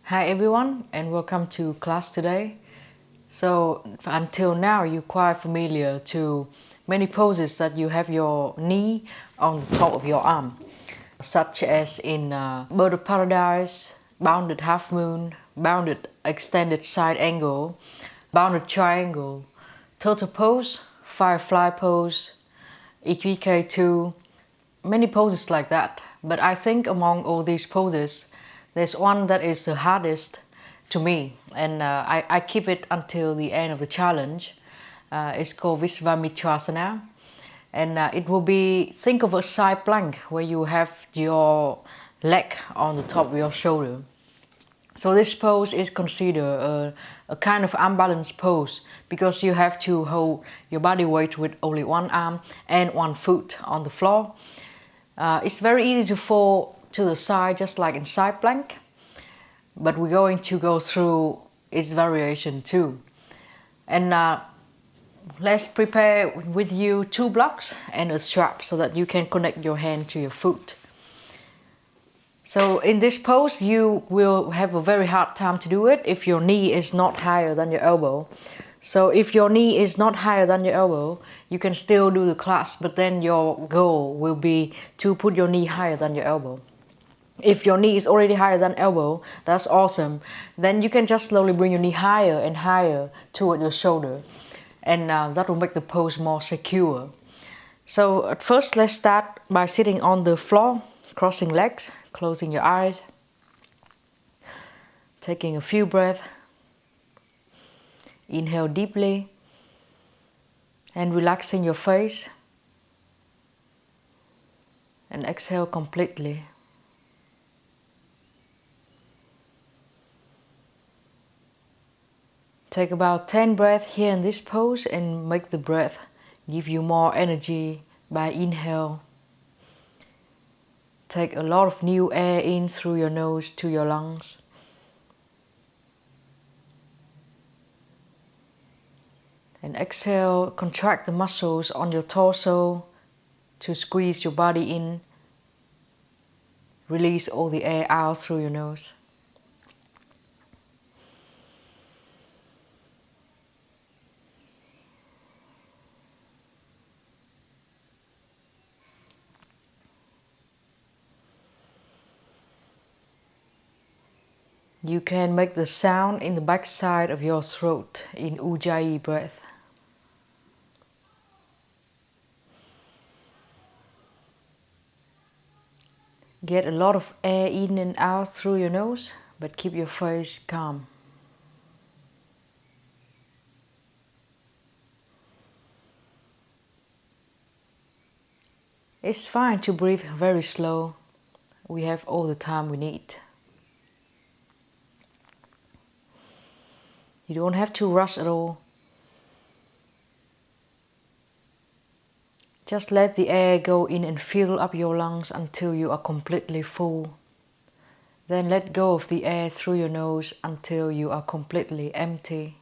Hi everyone and welcome to class today. So until now you're quite familiar to many poses that you have your knee on the top of your arm, such as in Bird of Paradise, Bounded Half Moon, Bounded Extended Side Angle, Bounded Triangle, Turtle Pose, Firefly Pose, EQK2, many poses like that. But I think among all these poses, there's one that is the hardest to me, and I keep it until the end of the challenge. It's called Vasisthasana, and it will be, think of a side plank where you have your leg on the top of your shoulder. So this pose is considered a kind of unbalanced pose because you have to hold your body weight with only one arm and one foot on the floor. It's very easy to fall to the side, just like in side plank, but we're going to go through its variation too. And let's prepare with you 2 blocks and a strap so that you can connect your hand to your foot. So in this pose you will have a very hard time to do it if your knee is not higher than your elbow. So if your knee is not higher than your elbow, you can still do the class, but then your goal will be to put your knee higher than your elbow. If your knee is already higher than elbow, that's awesome. Then you can just slowly bring your knee higher and higher toward your shoulder, and that will make the pose more secure. So at first let's start by sitting on the floor, crossing legs, closing your eyes, taking a few breaths. Inhale deeply and relaxing your face, and exhale completely. Take about 10 breaths here in this pose and make the breath give you more energy by inhale. Take a lot of new air in through your nose to your lungs. And exhale, contract the muscles on your torso to squeeze your body in. Release all the air out through your nose. You can make the sound in the back side of your throat in Ujjayi breath. Get a lot of air in and out through your nose, but keep your face calm. It's fine to breathe very slow. We have all the time we need. You don't have to rush at all. Just let the air go in and fill up your lungs until you are completely full. Then let go of the air through your nose until you are completely empty.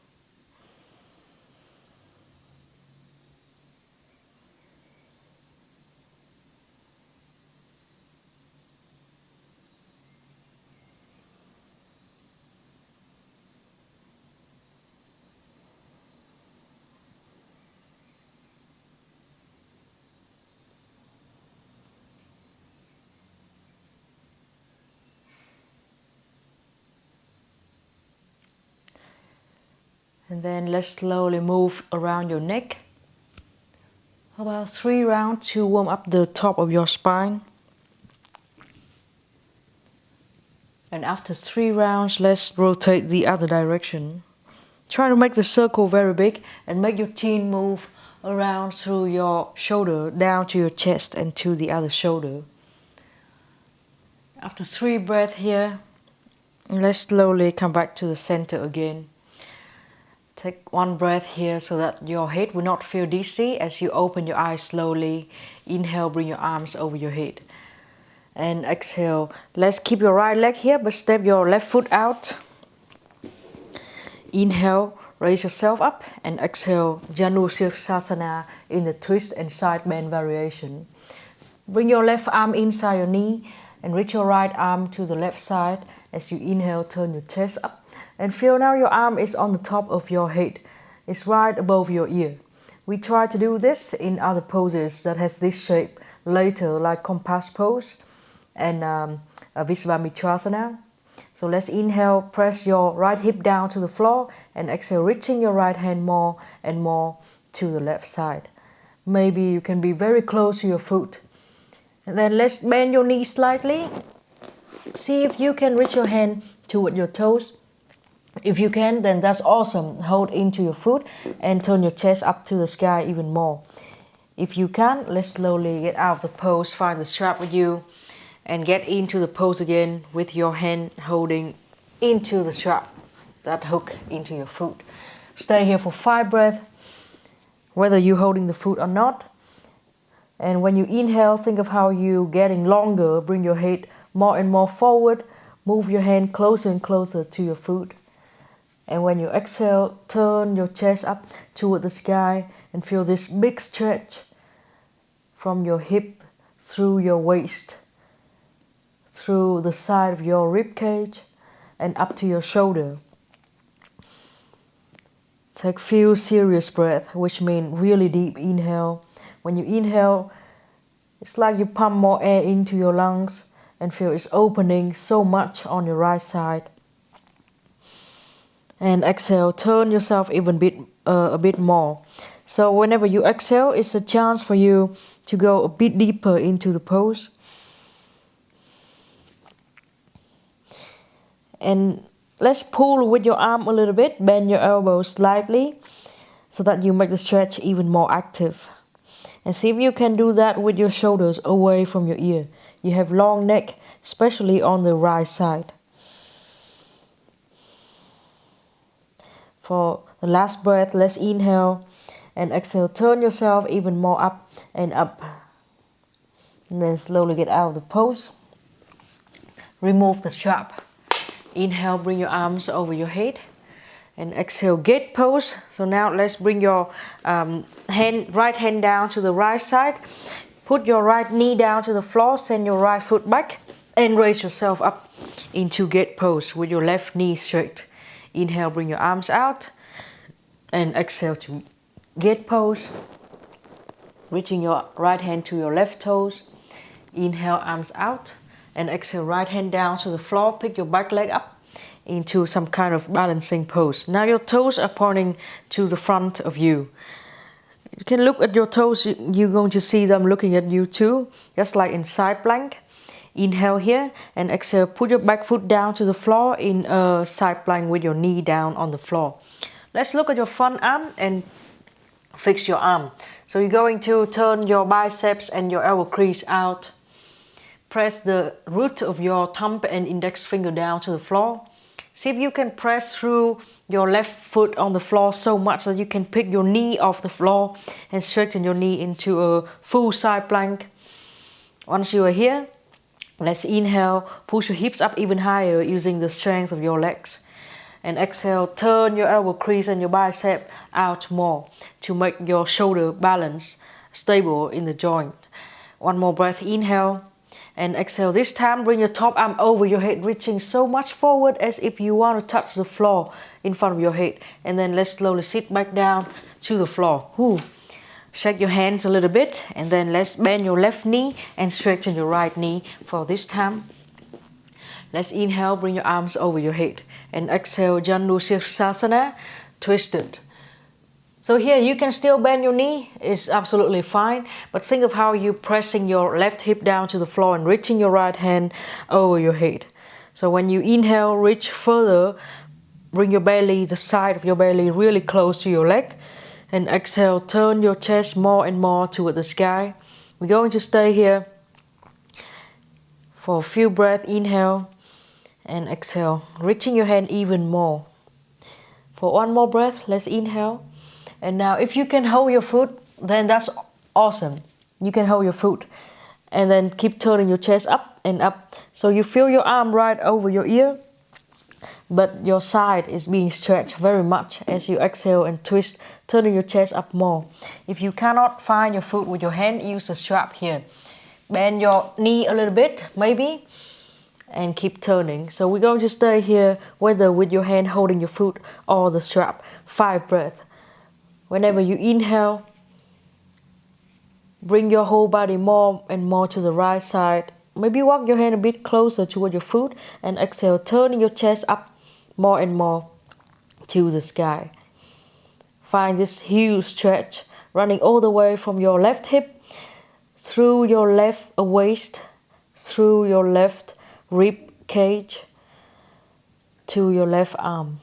And then let's slowly move around your neck. About 3 rounds to warm up the top of your spine. And after 3 rounds, let's rotate the other direction. Try to make the circle very big and make your chin move around through your shoulder, down to your chest and to the other shoulder. After 3 breaths here, let's slowly come back to the center again. Take 1 breath here so that your head will not feel dizzy as you open your eyes slowly. Inhale, bring your arms over your head. And exhale. Let's keep your right leg here, but step your left foot out. Inhale, raise yourself up, and exhale, Janu Sirsasana in the twist and side bend variation. Bring your left arm inside your knee and reach your right arm to the left side As you inhale, turn your chest up. And feel now your arm is on the top of your head. It's right above your ear. We try to do this in other poses that has this shape later, like compass pose and Visvamitra. So let's inhale, press your right hip down to the floor, and exhale, reaching your right hand more and more to the left side. Maybe you can be very close to your foot. And then let's bend your knees slightly. See if you can reach your hand toward your toes. If you can, then that's awesome. Hold into your foot and turn your chest up to the sky even more. If you can't, let's slowly get out of the pose, find the strap with you, and get into the pose again with your hand holding into the strap, that hook into your foot. Stay here for 5 breaths, whether you're holding the foot or not. And when you inhale, think of how you're getting longer. Bring your head more and more forward. Move your hand closer and closer to your foot. And when you exhale, turn your chest up toward the sky and feel this big stretch from your hip through your waist, through the side of your rib cage and up to your shoulder. Take few serious breaths, which mean really deep inhale. When you inhale, it's like you pump more air into your lungs and feel it's opening so much on your right side. And exhale, turn yourself even a bit more. So whenever you exhale, it's a chance for you to go a bit deeper into the pose. And let's pull with your arm a little bit, bend your elbows slightly so that you make the stretch even more active. And see if you can do that with your shoulders away from your ear. You have long neck, especially on the right side. For the last breath, let's inhale and exhale. Turn yourself even more up and up. And then slowly get out of the pose. Remove the strap. Inhale, bring your arms over your head. And exhale, gate pose. So now let's bring your right hand down to the right side. Put your right knee down to the floor. Send your right foot back. And raise yourself up into gate pose with your left knee straight. Inhale, bring your arms out. And exhale to gate pose. Reaching your right hand to your left toes. Inhale, arms out. And exhale, right hand down to the floor. Pick your back leg up into some kind of balancing pose. Now your toes are pointing to the front of you. You can look at your toes, you're going to see them looking at you too, just like in side plank. Inhale here and exhale, put your back foot down to the floor in a side plank with your knee down on the floor. Let's look at your front arm and fix your arm. So you're going to turn your biceps and your elbow crease out. Press the root of your thumb and index finger down to the floor. See if you can press through your left foot on the floor so much that you can pick your knee off the floor and straighten your knee into a full side plank. Once you are here, let's inhale, push your hips up even higher using the strength of your legs. And exhale, turn your elbow crease and your bicep out more to make your shoulder balance stable in the joint. One more breath, inhale. And exhale, this time bring your top arm over your head, reaching so much forward as if you want to touch the floor in front of your head. And then let's slowly sit back down to the floor. Shake your hands a little bit and then let's bend your left knee and straighten your right knee for this time. Let's inhale, bring your arms over your head. And exhale, Vasisthasana, twisted. So here you can still bend your knee, it's absolutely fine. But think of how you're pressing your left hip down to the floor and reaching your right hand over your head. So when you inhale, reach further, bring your belly, the side of your belly really close to your leg. And exhale, turn your chest more and more toward the sky. We're going to stay here for a few breaths. Inhale and exhale, reaching your hand even more. For one more breath, let's inhale. And now if you can hold your foot, then that's awesome. You can hold your foot. And then keep turning your chest up and up. So you feel your arm right over your ear, but your side is being stretched very much as you exhale and twist, turning your chest up more. If you cannot find your foot with your hand, use the strap here. Bend your knee a little bit, maybe. and keep turning. So we're going to stay here, whether with your hand holding your foot or the strap, 5 breaths. Whenever you inhale, bring your whole body more and more to the right side. Maybe walk your hand a bit closer toward your foot, and exhale, turning your chest up more and more to the sky. Find this huge stretch running all the way from your left hip, through your left waist, through your left rib cage, to your left arm.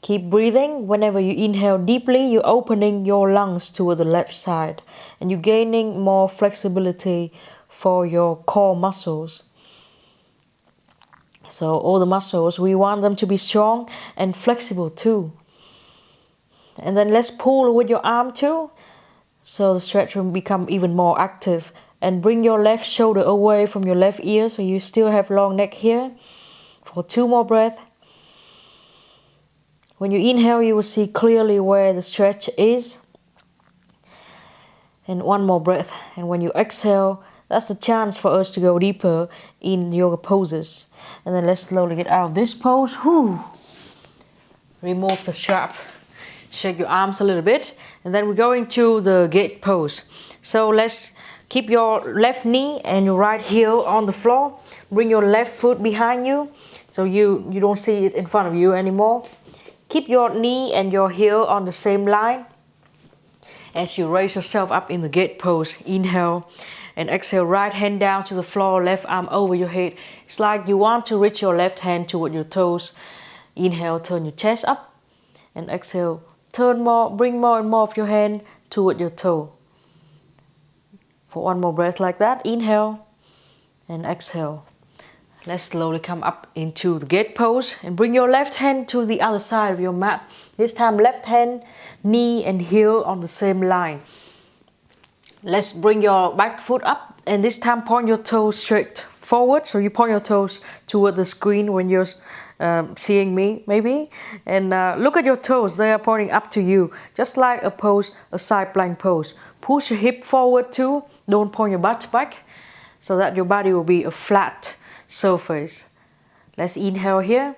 Keep breathing. Whenever you inhale deeply, you're opening your lungs toward the left side, and you're gaining more flexibility for your core muscles. So all the muscles, we want them to be strong and flexible too. And then let's pull with your arm too, so the stretch will become even more active. And bring your left shoulder away from your left ear, so you still have long neck here. For 2 more breaths. When you inhale, you will see clearly where the stretch is. And 1 more breath. And when you exhale, that's the chance for us to go deeper in yoga poses. And then let's slowly get out of this pose. Whew. Remove the strap. Shake your arms a little bit. And then we're going to the gate pose. So let's keep your left knee and your right heel on the floor. Bring your left foot behind you, so you don't see it in front of you anymore. Keep your knee and your heel on the same line. As you raise yourself up in the gate pose, inhale and exhale, right hand down to the floor, left arm over your head. It's like you want to reach your left hand toward your toes. Inhale, turn your chest up, and exhale, turn more, bring more and more of your hand toward your toe. For 1 more breath like that, inhale and exhale. Let's slowly come up into the gate pose and bring your left hand to the other side of your mat. This time left hand, knee and heel on the same line. Let's bring your back foot up, and this time point your toes straight forward. So you point your toes toward the screen when you're seeing me maybe. And look at your toes, they are pointing up to you. Just like a pose, a side plank pose. Push your hip forward too, don't point your butt back, so that your body will be a flat surface. Let's inhale here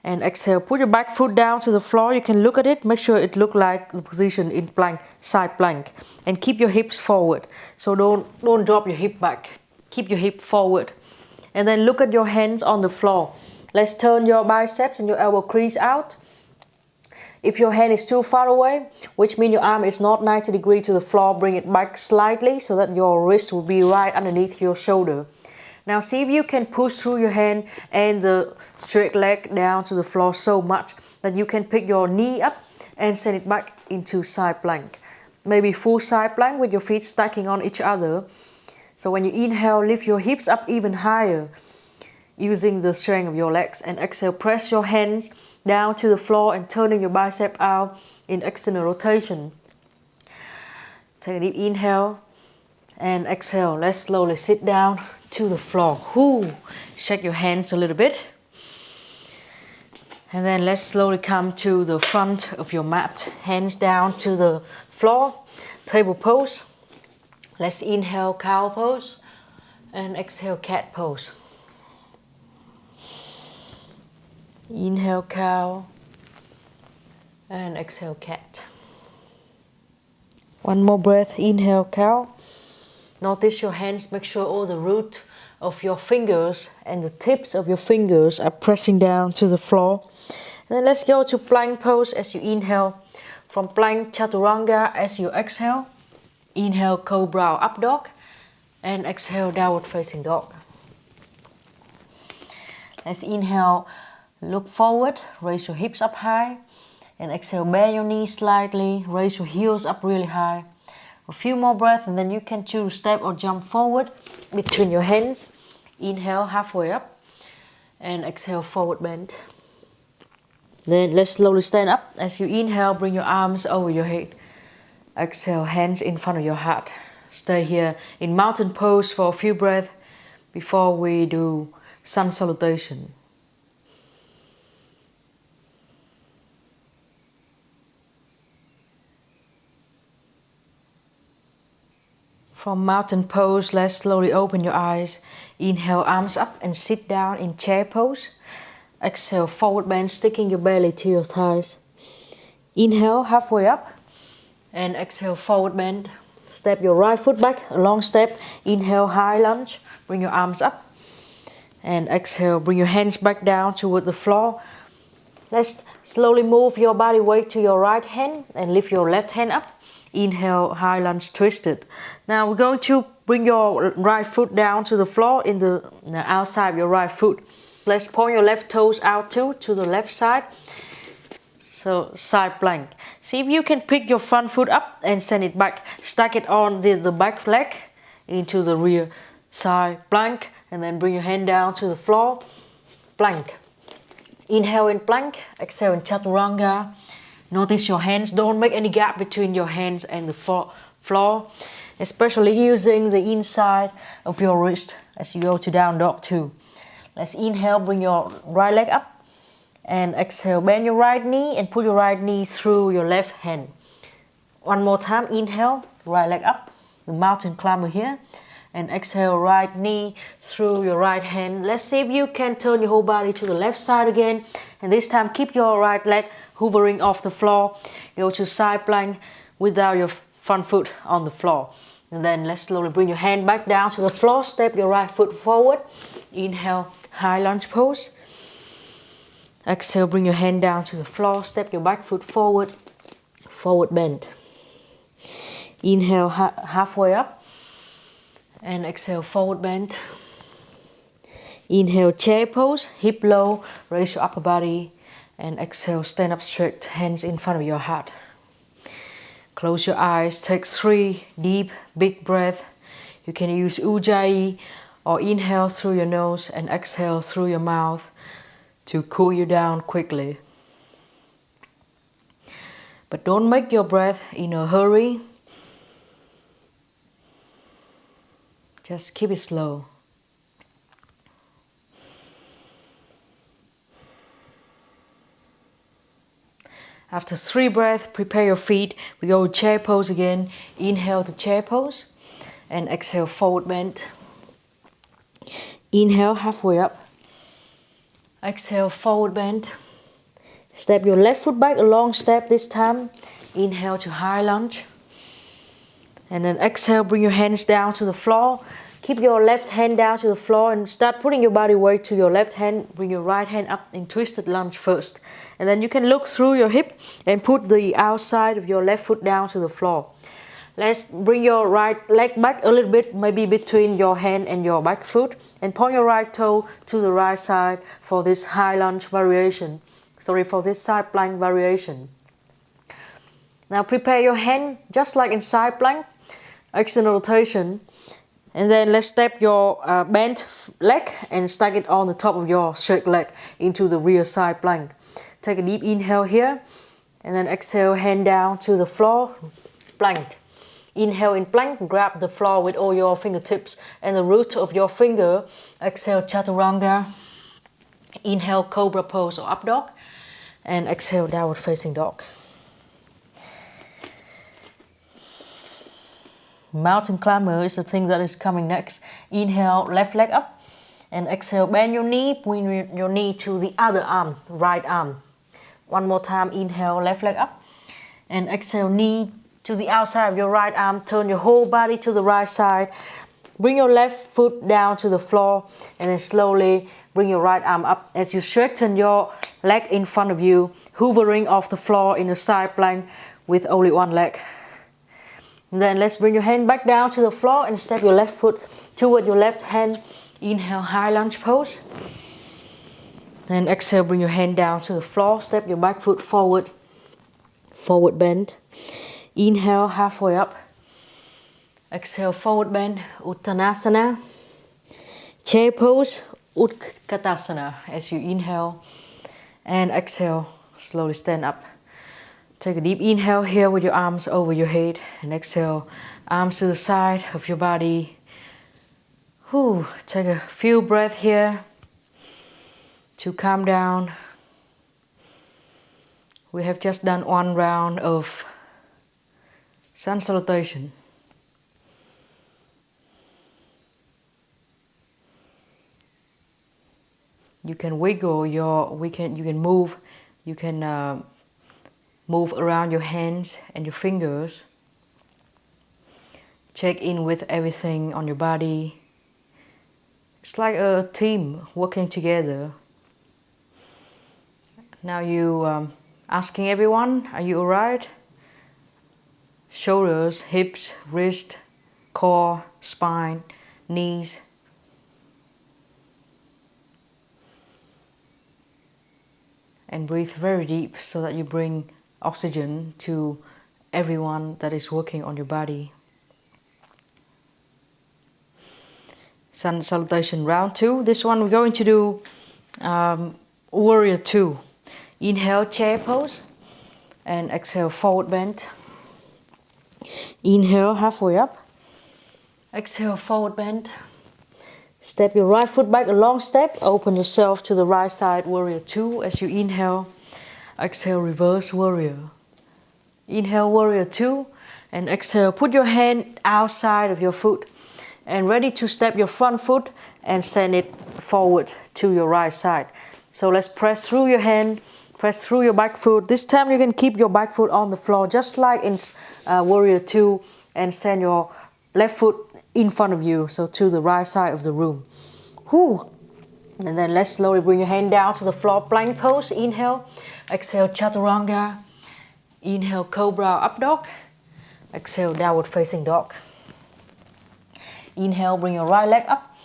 and exhale. Put your back foot down to the floor. You can look at it, make sure it looks like the position in plank, side plank, and keep your hips forward. So don't drop your hip back. Keep your hip forward, and then look at your hands on the floor. Let's turn your biceps and your elbow crease out. If your hand is too far away, which means your arm is not 90 degrees to the floor, bring it back slightly so that your wrist will be right underneath your shoulder. Now see if you can push through your hand and the straight leg down to the floor so much that you can pick your knee up and send it back into side plank. Maybe full side plank with your feet stacking on each other. So when you inhale, lift your hips up even higher using the strength of your legs, and exhale, press your hands down to the floor and turning your bicep out in external rotation. Take a deep inhale and exhale. Let's slowly sit down to the floor. Shake your hands a little bit. And then let's slowly come to the front of your mat. Hands down to the floor. Table pose. Let's inhale, cow pose. And exhale, cat pose. Inhale, cow. And exhale, cat. 1 more breath. Inhale, cow. Notice your hands, make sure all the root of your fingers and the tips of your fingers are pressing down to the floor. And then let's go to plank pose as you inhale. From plank chaturanga as you exhale. Inhale, cobra up dog. And exhale, downward facing dog. Let's inhale, look forward, raise your hips up high. And exhale, bend your knees slightly, raise your heels up really high. A few more breaths, and then you can choose step or jump forward between your hands. Inhale, halfway up, and exhale, forward bend. Then let's slowly stand up. As you inhale, bring your arms over your head. Exhale, hands in front of your heart. Stay here in mountain pose for a few breaths before we do sun salutation. From mountain pose, let's slowly open your eyes. Inhale, arms up and sit down in chair pose. Exhale, forward bend, sticking your belly to your thighs. Inhale, halfway up. And exhale, forward bend. Step your right foot back, a long step. Inhale, high lunge. Bring your arms up. And exhale, bring your hands back down toward the floor. Let's slowly move your body weight to your right hand and lift your left hand up. Inhale, high lunge, twisted. Now we're going to bring your right foot down to the floor in the outside of your right foot. Let's point your left toes out to the left side. So side plank. See if you can pick your front foot up and send it back. Stack it on the back leg into the rear side plank. And then bring your hand down to the floor. Plank. Inhale in plank. Exhale in chaturanga. Notice your hands. Don't make any gap between your hands and the floor. Especially using the inside of your wrist as you go to down dog 2. Let's inhale, bring your right leg up. And exhale, bend your right knee and put your right knee through your left hand. One more time, inhale, right leg up, the mountain climber here. And exhale, right knee through your right hand. Let's see if you can turn your whole body to the left side again. And this time, keep your right leg hovering off the floor. Go to side plank without your front foot on the floor. And then let's slowly bring your hand back down to the floor. Step your right foot forward. Inhale, high lunge pose. Exhale, bring your hand down to the floor. Step your back foot forward. Forward bend. Inhale, halfway up. And exhale, forward bend. Inhale, chair pose, hip low, raise your upper body. And exhale, stand up straight, hands in front of your heart. Close your eyes, take 3 deep, big breaths. You can use Ujjayi or inhale through your nose and exhale through your mouth to cool you down quickly. But don't make your breath in a hurry. Just keep it slow. After 3 breaths, prepare your feet. We go chair pose again. Inhale to chair pose. And exhale, forward bend. Inhale, halfway up. Exhale, forward bend. Step your left foot back, a long step this time. Inhale to high lunge. And then exhale, bring your hands down to the floor. Keep your left hand down to the floor and start putting your body weight to your left hand. Bring your right hand up in twisted lunge first. And then you can look through your hip and put the outside of your left foot down to the floor. Let's bring your right leg back a little bit, maybe between your hand and your back foot. And point your right toe to the right side for this high lunge variation. For this side plank variation. Now prepare your hand just like in side plank. External rotation. And then let's step your bent leg and stack it on the top of your straight leg into the rear side plank. Take a deep inhale here. And then exhale, hand down to the floor. Plank. Inhale in plank, grab the floor with all your fingertips and the root of your finger. Exhale, chaturanga. Inhale, cobra pose or up dog. And exhale, downward facing dog. Mountain climber is the thing that is coming next. Inhale, left leg up. And exhale, bend your knee, bring your knee to the other arm, right arm. One more time, inhale, left leg up. And exhale, knee to the outside of your right arm. Turn your whole body to the right side. Bring your left foot down to the floor. And then slowly bring your right arm up as you straighten your leg in front of you, hovering off the floor in a side plank with only one leg. And then let's bring your hand back down to the floor and step your left foot toward your left hand. Inhale, high lunge pose. Then exhale, bring your hand down to the floor. Step your back foot forward. Forward bend. Inhale, halfway up. Exhale, forward bend. Uttanasana. Chair pose. Utkatasana. As you inhale and exhale, slowly stand up. Take a deep inhale here with your arms over your head. And exhale, arms to the side of your body. Take a few breaths here to calm down. We have just done 1 round of sun salutation. You can wiggle you can move. You can move around your hands and your fingers. Check in with everything on your body. It's like a team working together. Now you asking everyone, are you alright? Shoulders, hips, wrist, core, spine, knees. And breathe very deep so that you bring oxygen to everyone that is working on your body. Sun salutation round 2. This one we're going to do warrior 2. Inhale, chair pose. And exhale, forward bend. Inhale, halfway up. Exhale, forward bend. Step your right foot back a long step. Open yourself to the right side, warrior 2. As you inhale, exhale, reverse warrior. Inhale, warrior 2. And exhale, put your hand outside of your foot. And ready to step your front foot and send it forward to your right side. So let's press through your hand, press through your back foot. This time you can keep your back foot on the floor just like in warrior 2 and send your left foot in front of you, so to the right side of the room. Whew. And then let's slowly bring your hand down to the floor, plank pose. Inhale, exhale, chaturanga. Inhale, cobra, up dog. Exhale, downward facing dog. Inhale, bring your right leg up.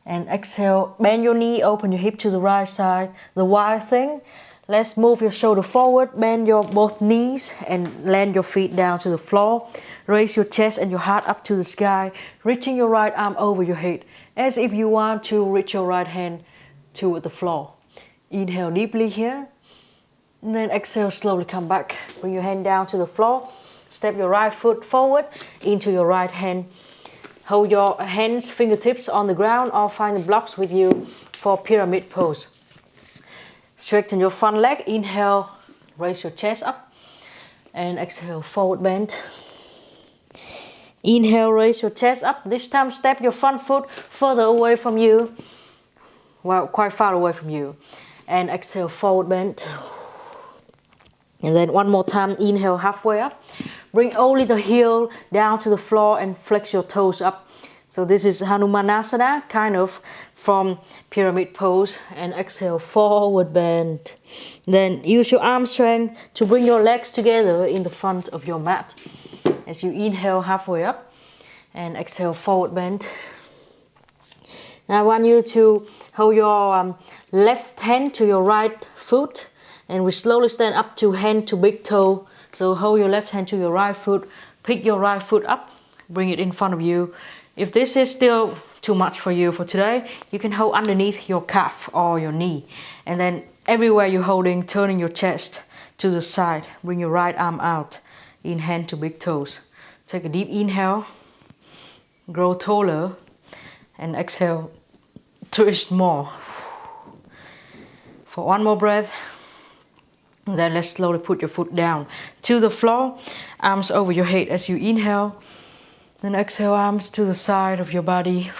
And exhale, bend your knee, open your hip to the right side. The wild thing. Let's move your shoulder forward, bend your both knees and land your feet down to the floor. Raise your chest and your heart up to the sky, reaching your right arm over your head, as if you want to reach your right hand toward the floor. Inhale deeply here. And then exhale, slowly come back. Bring your hand down to the floor. Step your right foot forward into your right hand. Hold your hands, fingertips on the ground or find the blocks with you for pyramid pose. Straighten your front leg. Inhale, raise your chest up. And exhale, forward bend. Inhale, raise your chest up. This time step your front foot further away from you. Well, quite far away from you. And exhale, forward bend. And then one more time, inhale halfway up. Bring only the heel down to the floor and flex your toes up. So this is Hanumanasana, kind of from pyramid pose. And exhale, forward bend. Then use your arm strength to bring your legs together in the front of your mat. As you inhale halfway up and exhale, forward bend. Now I want you to hold your left hand to your right foot. And we slowly stand up to hand to big toe. So hold your left hand to your right foot. Pick your right foot up. Bring it in front of you. If this is still too much for you for today, you can hold underneath your calf or your knee. And then everywhere you're holding, turning your chest to the side. Bring your right arm out. In hand to big toes. Take a deep inhale. Grow taller. And exhale. Twist more. For one more breath. Then let's slowly put your foot down to the floor. Arms over your head as you inhale. Then exhale, arms to the side of your body.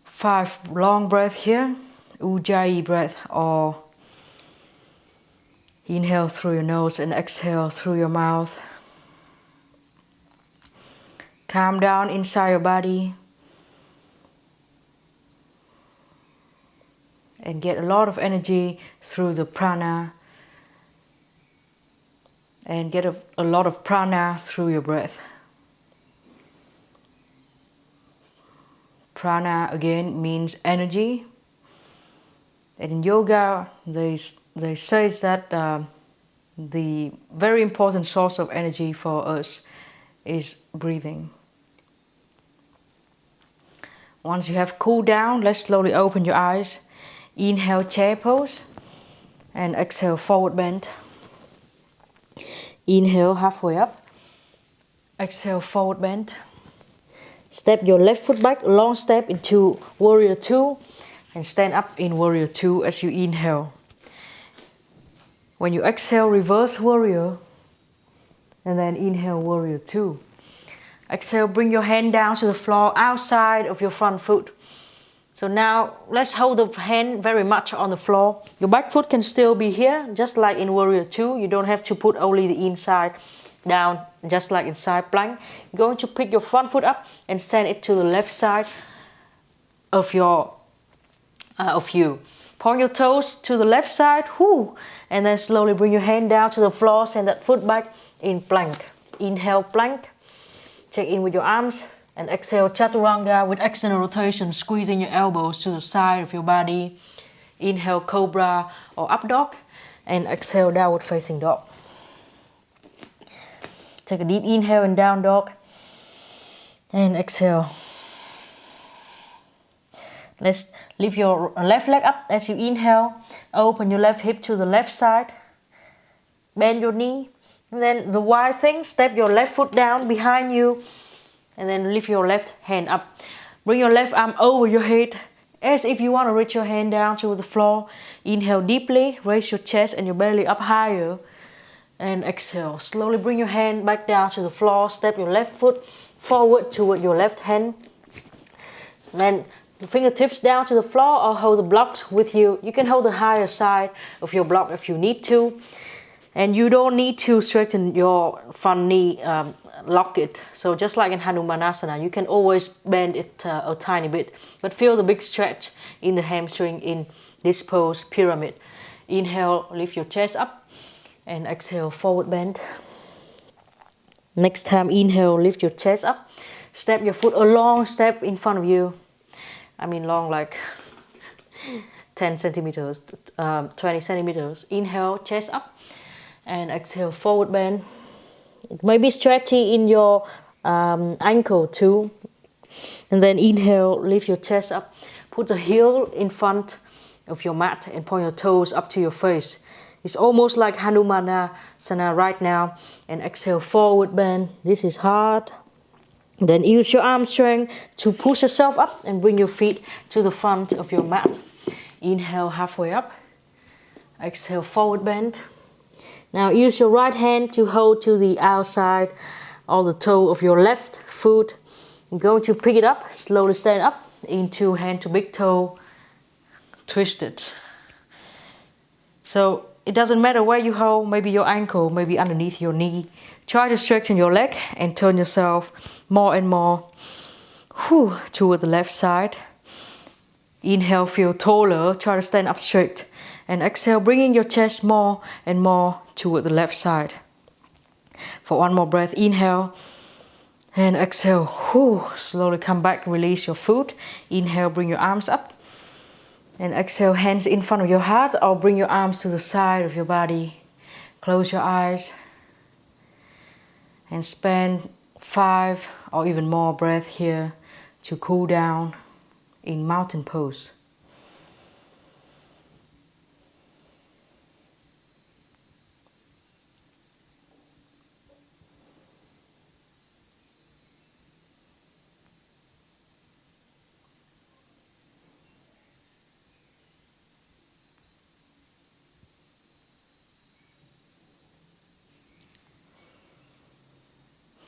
5 long breaths here. Ujjayi breath, or inhale through your nose and exhale through your mouth. Calm down inside your body. And get a lot of energy through the prana. And get a lot of prana through your breath. Prana again means energy. And in yoga, they say that the very important source of energy for us is breathing. Once you have cooled down, let's slowly open your eyes. Inhale, chair pose. And exhale, forward bend. Inhale, halfway up. Exhale, forward bend. Step your left foot back, long step into warrior 2. And stand up in warrior 2 as you inhale. When you exhale, reverse warrior. And then inhale, warrior 2. Exhale, bring your hand down to the floor outside of your front foot. So now let's hold the hand very much on the floor. Your back foot can still be here, just like in Warrior 2. You don't have to put only the inside down, just like in side plank. You're going to pick your front foot up and send it to the left side of you. Point your toes to the left side, and then slowly bring your hand down to the floor, send that foot back in plank. Inhale, plank. Check in with your arms, and exhale, chaturanga with external rotation, squeezing your elbows to the side of your body. Inhale, cobra or up dog, and exhale, downward facing dog. Take a deep inhale in down dog, and exhale. Let's lift your left leg up as you inhale. Open your left hip to the left side. Bend your knee. And then the wide thing, step your left foot down behind you. And then lift your left hand up. Bring your left arm over your head as if you want to reach your hand down to the floor. Inhale deeply. Raise your chest and your belly up higher. And exhale. Slowly bring your hand back down to the floor. Step your left foot forward toward your left hand. Then the fingertips down to the floor or hold the blocks with you. You can hold the higher side of your block if you need to. And you don't need to straighten your front knee, lock it. So just like in Hanumanasana, you can always bend it a tiny bit. But feel the big stretch in the hamstring in this pose, pyramid. Inhale, lift your chest up. And exhale, forward bend. Next time, inhale, lift your chest up. Step your foot a long step in front of you. I mean long like 10 centimeters, 20 centimeters. Inhale, chest up. And exhale, forward bend. It may be stretchy in your ankle too. And then inhale, lift your chest up. Put the heel in front of your mat and point your toes up to your face. It's almost like Hanumanasana right now. And exhale, forward bend. This is hard. Then use your arm strength to push yourself up and bring your feet to the front of your mat. Inhale, halfway up. Exhale, forward bend. Now use your right hand to hold to the outside or the toe of your left foot. You're going to pick it up, slowly stand up into hand to big toe, twisted. So it doesn't matter where you hold, maybe your ankle, maybe underneath your knee. Try to straighten your leg and turn yourself more and more toward the left side. Inhale, feel taller. Try to stand up straight. And exhale, bringing your chest more and more toward the left side. For one more breath, inhale. And exhale, slowly come back, release your foot. Inhale, bring your arms up. And exhale, hands in front of your heart or bring your arms to the side of your body. Close your eyes. And spend 5 or even more breath here to cool down in mountain pose.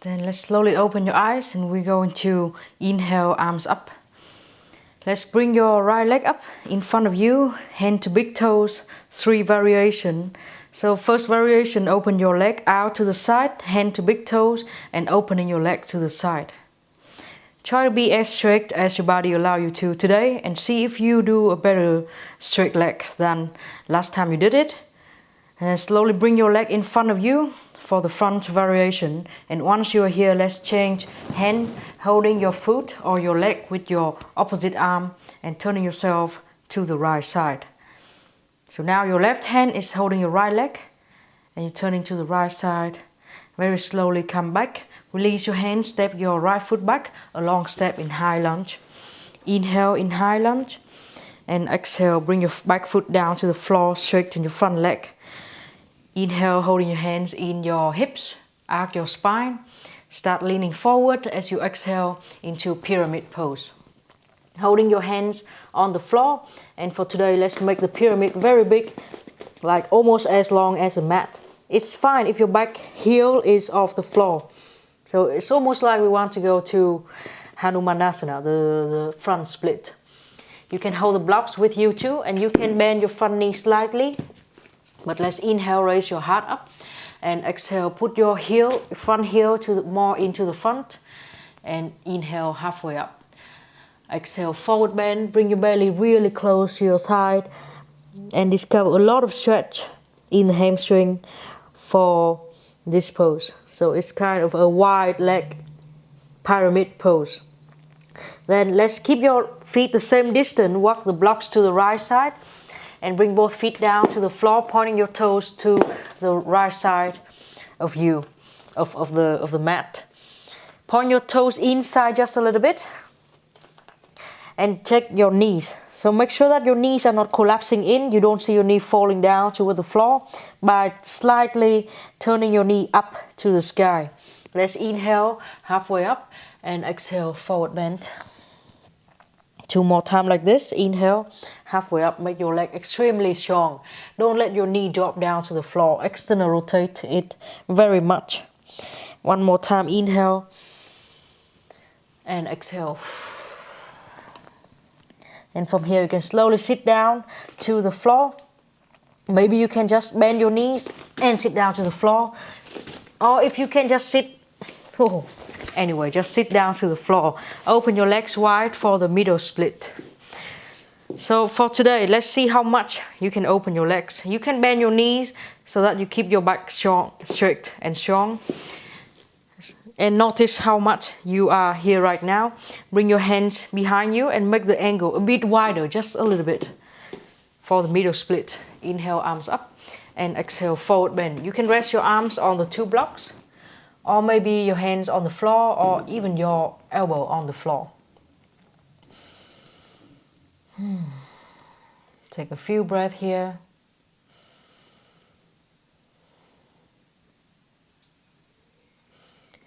Then let's slowly open your eyes and we're going to inhale, arms up. Let's bring your right leg up in front of you, hand to big toes, 3 variations. So first variation, open your leg out to the side, hand to big toes, and opening your leg to the side. Try to be as straight as your body allows you to today and see if you do a better straight leg than last time you did it. And then slowly bring your leg in front of you for the front variation. And once you're here, let's change hand holding your foot or your leg with your opposite arm and turning yourself to the right side. So now your left hand is holding your right leg and you're turning to the right side. Very slowly come back, release your hand, step your right foot back, a long step in high lunge. Inhale in high lunge and exhale, bring your back foot down to the floor, straighten your front leg. Inhale, holding your hands in your hips, arc your spine. Start leaning forward as you exhale into pyramid pose. Holding your hands on the floor. And for today, let's make the pyramid very big, like almost as long as a mat. It's fine if your back heel is off the floor. So it's almost like we want to go to Hanumanasana, the front split. You can hold the blocks with you too, and you can bend your front knee slightly. But let's inhale, raise your heart up, and exhale, put your heel, front heel more into the front, and inhale halfway up. Exhale, forward bend, bring your belly really close to your thigh, and discover a lot of stretch in the hamstring for this pose. So it's kind of a wide leg pyramid pose. Then let's keep your feet the same distance, walk the blocks to the right side, and bring both feet down to the floor, pointing your toes to the right side of you, of the mat. Point your toes inside just a little bit, and check your knees. So make sure that your knees are not collapsing in. You don't see your knee falling down toward the floor by slightly turning your knee up to the sky. Let's inhale halfway up and exhale, forward bend. 2 more times like this. Inhale, halfway up, make your leg extremely strong. Don't let your knee drop down to the floor. External rotate it very much. 1 more time, inhale and exhale. And from here you can slowly sit down to the floor. Maybe you can just bend your knees and sit down to the floor. Or if you can just sit, anyway, just sit down to the floor. Open your legs wide for the middle split. So for today, let's see how much you can open your legs. You can bend your knees so that you keep your back strong, straight and strong. And notice how much you are here right now. Bring your hands behind you and make the angle a bit wider, just a little bit, for the middle split. Inhale, arms up, and exhale, forward bend. You can rest your arms on the 2 blocks, or maybe your hands on the floor, or even your elbow on the floor. Take a few breaths here.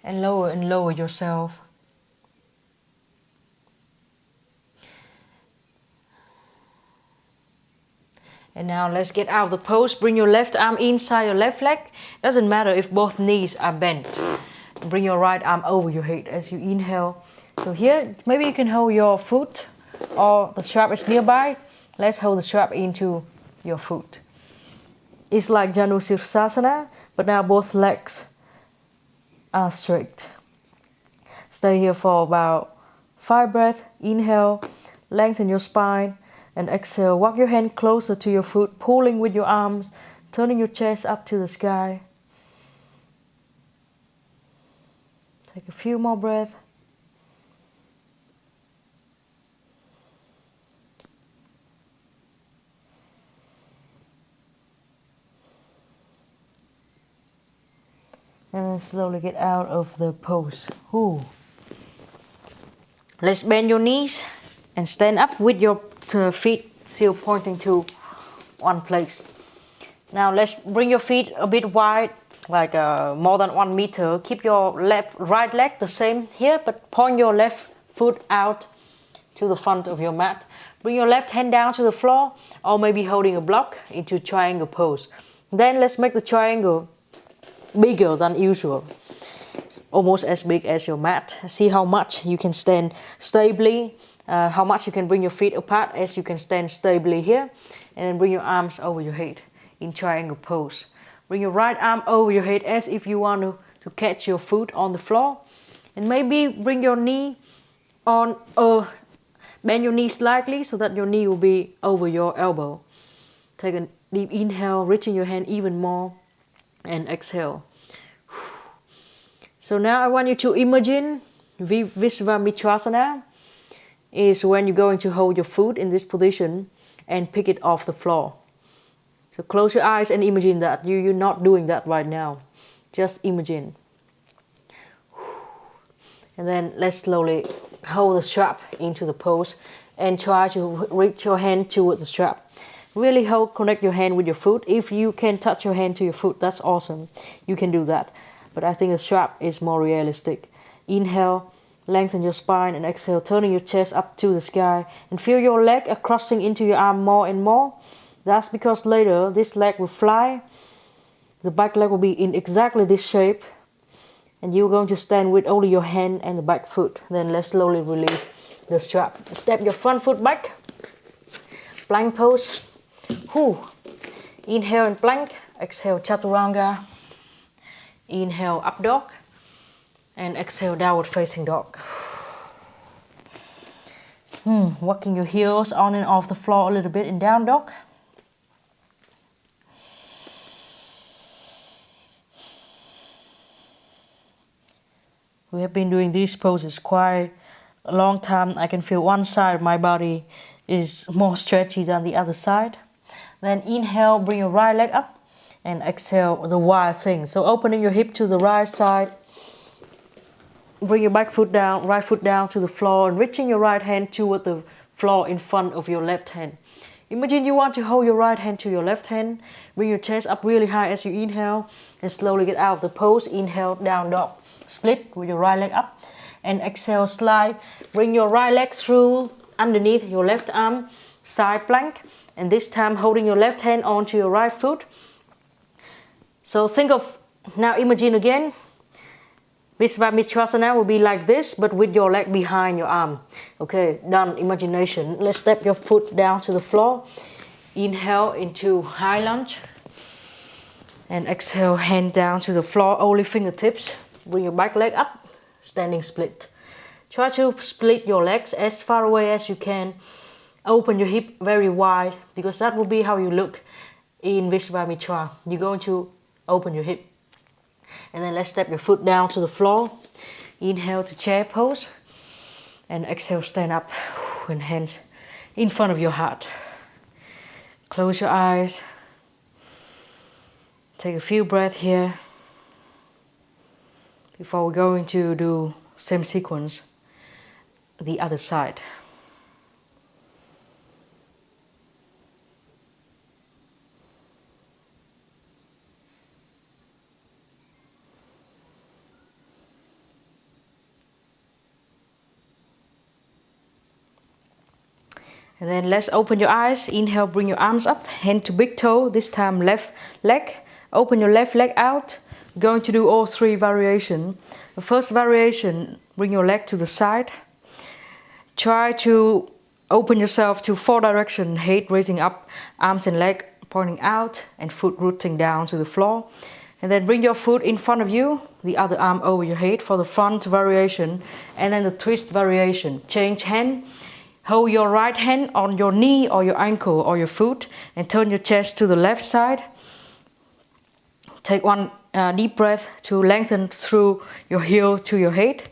And lower yourself. And now let's get out of the pose. Bring your left arm inside your left leg. Doesn't matter if both knees are bent. Bring your right arm over your head as you inhale. So here, maybe you can hold your foot, or the strap is nearby. Let's hold the strap into your foot. It's like Vasisthasana, but now both legs are straight. Stay here for about 5 breaths. Inhale, lengthen your spine, and exhale. Walk your hand closer to your foot, pulling with your arms, turning your chest up to the sky. Take a few more breaths. And then slowly get out of the pose. Ooh. Let's bend your knees and stand up with your feet still pointing to one place. Now let's bring your feet a bit wide, like more than 1 meter. Keep your right leg the same here, but point your left foot out to the front of your mat. Bring your left hand down to the floor, or maybe holding a block into triangle pose. Then let's make the triangle bigger than usual, almost as big as your mat. See how much you can stand stably, how much you can bring your feet apart as you can stand stably here, and then bring your arms over your head in triangle pose. Bring your right arm over your head as if you want to catch your foot on the floor, and maybe bring your knee on, or bend your knee slightly so that your knee will be over your elbow. Take a deep inhale, reaching your hand even more, and exhale. So now I want you to imagine Vinyasa is when you're going to hold your foot in this position and pick it off the floor. So close your eyes and imagine that. You're not doing that right now. Just imagine. And then let's slowly hold the strap into the pose and try to reach your hand toward the strap. Really connect your hand with your foot. If you can touch your hand to your foot, that's awesome. You can do that. But I think the strap is more realistic. Inhale, lengthen your spine, and exhale, turning your chest up to the sky. And feel your leg crossing into your arm more and more. That's because later this leg will fly. The back leg will be in exactly this shape. And you're going to stand with only your hand and the back foot. Then let's slowly release the strap. Step your front foot back. plank pose. Whew. Inhale in plank, exhale chaturanga. Inhale up dog, and exhale downward facing dog. Walking your heels on and off the floor a little bit in down dog. We have been doing these poses quite a long time. I can feel one side of my body is more stretchy than the other side. Then inhale, bring your right leg up, and exhale the wild thing. So opening your hip to the right side. Bring your back foot down, right foot down to the floor, and reaching your right hand toward the floor in front of your left hand. Imagine you want to hold your right hand to your left hand. Bring your chest up really high as you inhale, and slowly get out of the pose. Inhale, down dog. Split with your right leg up, and exhale, slide. Bring your right leg through underneath your left arm, side plank, and this time holding your left hand onto your right foot. So think of, now imagine again, Vasisthasana will be like this, but with your leg behind your arm. Okay, done, imagination. Let's step your foot down to the floor. Inhale into high lunge. And exhale, hand down to the floor, only fingertips. Bring your back leg up, standing split. Try to split your legs as far away as you can. Open your hip very wide, because that will be how you look in Visvamitra. You're going to open your hip. And then let's step your foot down to the floor. Inhale to chair pose. And exhale, stand up and hands in front of your heart. Close your eyes. Take a few breaths here before we're going to do same sequence the other side. And then let's open your eyes. Inhale, bring your arms up, hand to big toe, this time left leg. Open your left leg out. We're going to do all three variations. The first variation, bring your leg to the side. Try to open yourself to 4 directions, head raising up, arms and leg pointing out, and foot rooting down to the floor. And then bring your foot in front of you, the other arm over your head for the front variation, and then the twist variation. Change hand. Hold your right hand on your knee or your ankle or your foot and turn your chest to the left side. Take one deep breath to lengthen through your heel to your head.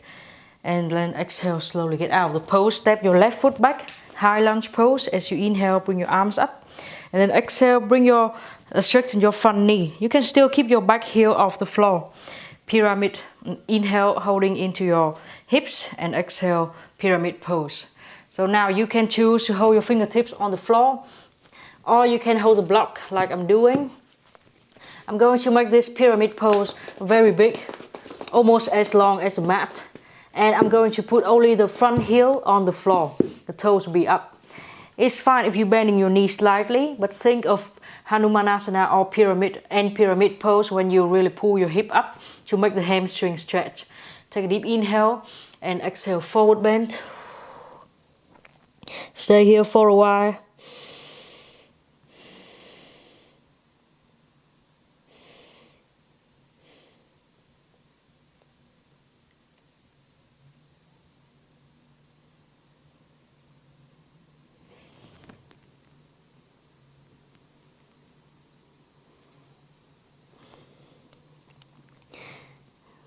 And then exhale, slowly get out of the pose. Step your left foot back, high lunge pose. As you inhale, bring your arms up. And then exhale, straighten your front knee. You can still keep your back heel off the floor. Pyramid, inhale, holding into your hips, and exhale, pyramid pose. So now you can choose to hold your fingertips on the floor, or you can hold the block like I'm doing. I'm going to make this pyramid pose very big, almost as long as a mat. And I'm going to put only the front heel on the floor. The toes will be up. It's fine if you're bending your knees slightly, but think of Hanumanasana or pyramid pose when you really pull your hip up to make the hamstring stretch. Take a deep inhale and exhale, forward bend. Stay here for a while.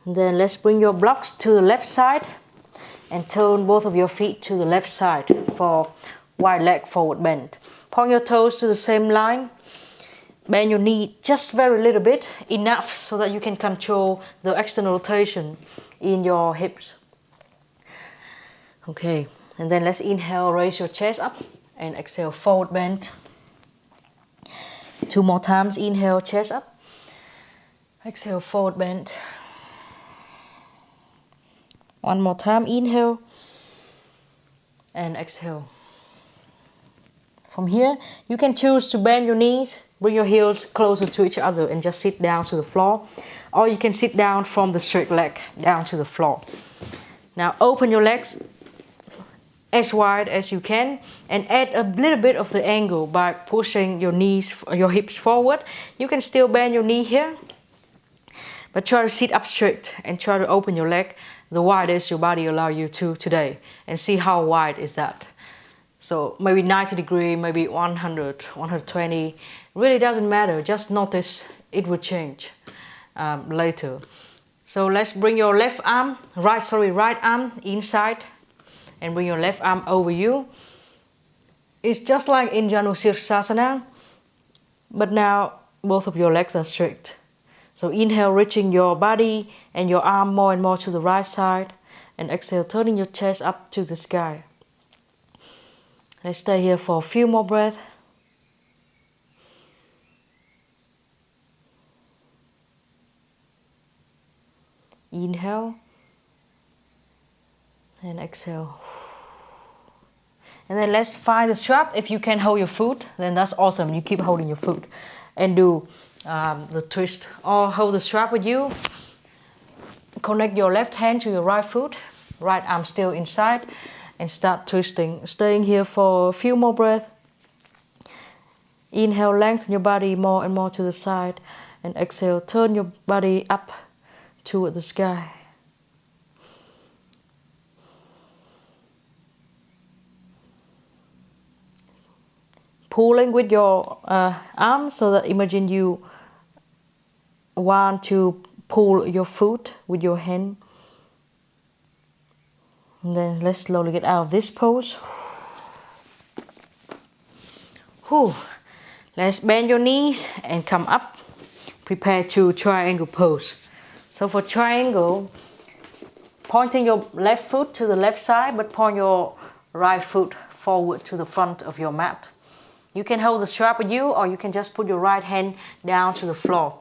Then let's bring your blocks to the left side and turn both of your feet to the left side for wide leg forward bend. Point your toes to the same line. Bend your knee just very little bit, enough so that you can control the external rotation in your hips. Okay, and then let's inhale, raise your chest up, and exhale, forward bend. 2 more times, inhale, chest up. Exhale, forward bend. 1 more time, inhale and exhale. From here, you can choose to bend your knees, bring your heels closer to each other and just sit down to the floor. Or you can sit down from the straight leg down to the floor. Now open your legs as wide as you can, and add a little bit of the angle by pushing your knees, your hips forward. You can still bend your knee here, but try to sit up straight and try to open your leg the widest your body allow you to today, and see how wide is that. So maybe 90 degree, maybe 100, 120, really doesn't matter. Just notice it will change later. So let's bring your left arm, right arm inside, and bring your left arm over you. It's just like in Vasisthasana, but now both of your legs are straight. So inhale, reaching your body and your arm more and more to the right side, and exhale, turning your chest up to the sky. Let's stay here for a few more breaths. Inhale and exhale. And then let's find the strap. If you can hold your foot, then that's awesome. You keep holding your foot and do the twist, or hold the strap with you. Connect your left hand to your right foot, right arm still inside, and start twisting. Staying here for a few more breaths. Inhale, lengthen your body more and more to the side, and exhale, turn your body up toward the sky. Pulling with your arms, so that imagine you want to pull your foot with your hand. And then let's slowly get out of this pose. Whew. Let's bend your knees and come up. Prepare to triangle pose. So for triangle, pointing your left foot to the left side, but point your right foot forward to the front of your mat. You can hold the strap with you, or you can just put your right hand down to the floor.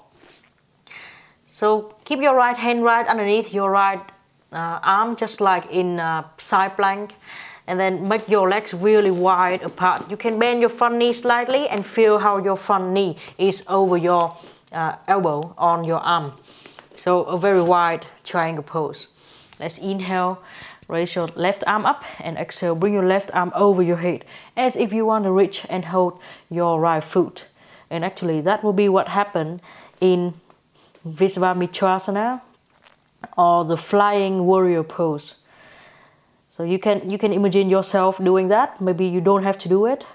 So keep your right hand right underneath your right arm, just like in side plank, and then make your legs really wide apart. You can bend your front knee slightly and feel how your front knee is over your elbow on your arm. So a very wide triangle pose. Let's inhale, raise your left arm up, and exhale, bring your left arm over your head, as if you want to reach and hold your right foot. And actually that will be what happened in Vasisthasana, or the flying warrior pose. So you can imagine yourself doing that. Maybe you don't have to do it,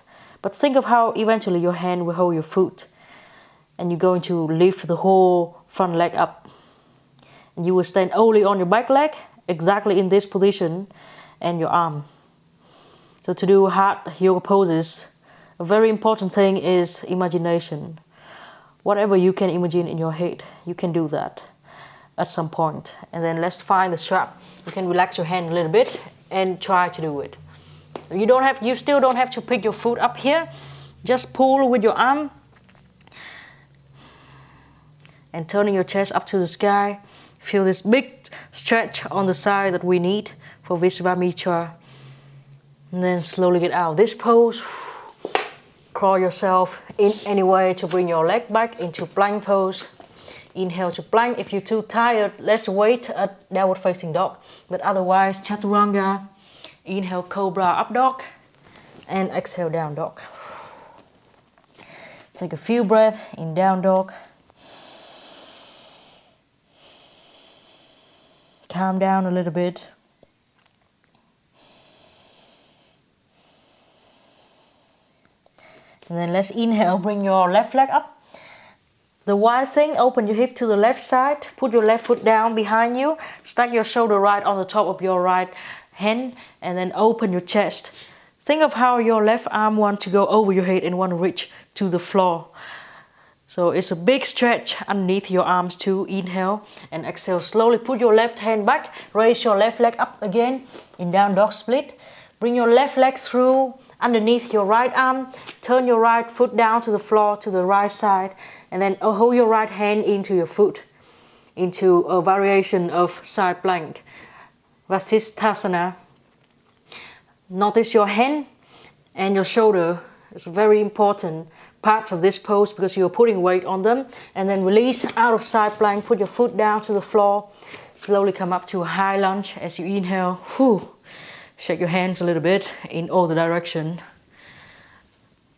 but think of how eventually your hand will hold your foot, and you're going to lift the whole front leg up, and you will stand only on your back leg, exactly in this position, and your arm. So to do hard yoga poses, a very important thing is imagination. Whatever you can imagine in your head, you can do that at some point. And then let's find the strap. You can relax your hand a little bit and try to do it. You still don't have to pick your foot up here. Just pull with your arm and turning your chest up to the sky. Feel this big stretch on the side that we need for Visvamitra. And then slowly get out of this pose. Crawl yourself in any way to bring your leg back into plank pose. Inhale to plank. If you're too tired, let's wait at downward facing dog. But otherwise, chaturanga. Inhale, cobra, up dog. And exhale, down dog. Take a few breaths in down dog. Calm down a little bit. And then let's inhale, bring your left leg up. The wide thing, open your hip to the left side. Put your left foot down behind you. Stack your shoulder right on the top of your right hand. And then open your chest. Think of how your left arm wants to go over your head and want to reach to the floor. So it's a big stretch underneath your arms too. Inhale and exhale. Slowly put your left hand back. Raise your left leg up again in down dog split. Bring your left leg through underneath your right arm. Turn your right foot down to the floor to the right side. And then hold your right hand into your foot. Into a variation of side plank. Vasisthasana. Notice your hand and your shoulder. It's very important parts of this pose because you're putting weight on them. And then release out of side plank. Put your foot down to the floor. Slowly come up to a high lunge as you inhale. Whew. Shake your hands a little bit in all the direction.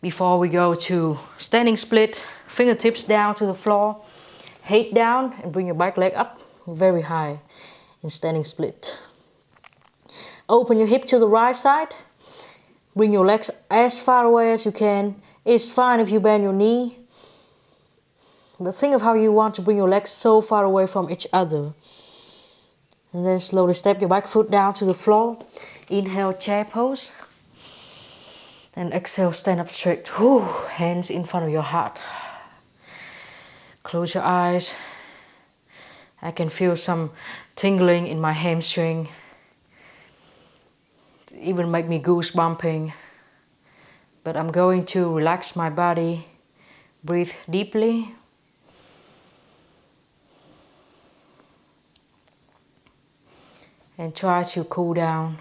Before we go to standing split, fingertips down to the floor, head down and bring your back leg up very high in standing split. Open your hip to the right side. Bring your legs as far away as you can. It's fine if you bend your knee. But think of how you want to bring your legs so far away from each other. And then slowly step your back foot down to the floor. Inhale, chair pose. And exhale, stand up straight. Whew, hands in front of your heart. Close your eyes. I can feel some tingling in my hamstring. It even make me goosebumping. But I'm going to relax my body. Breathe deeply. And try to cool down.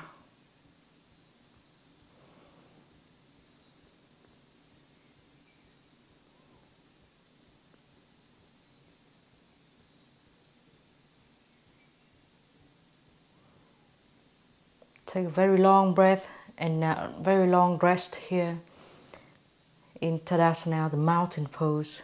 Take a very long breath and a very long rest here in Tadasana, the mountain pose.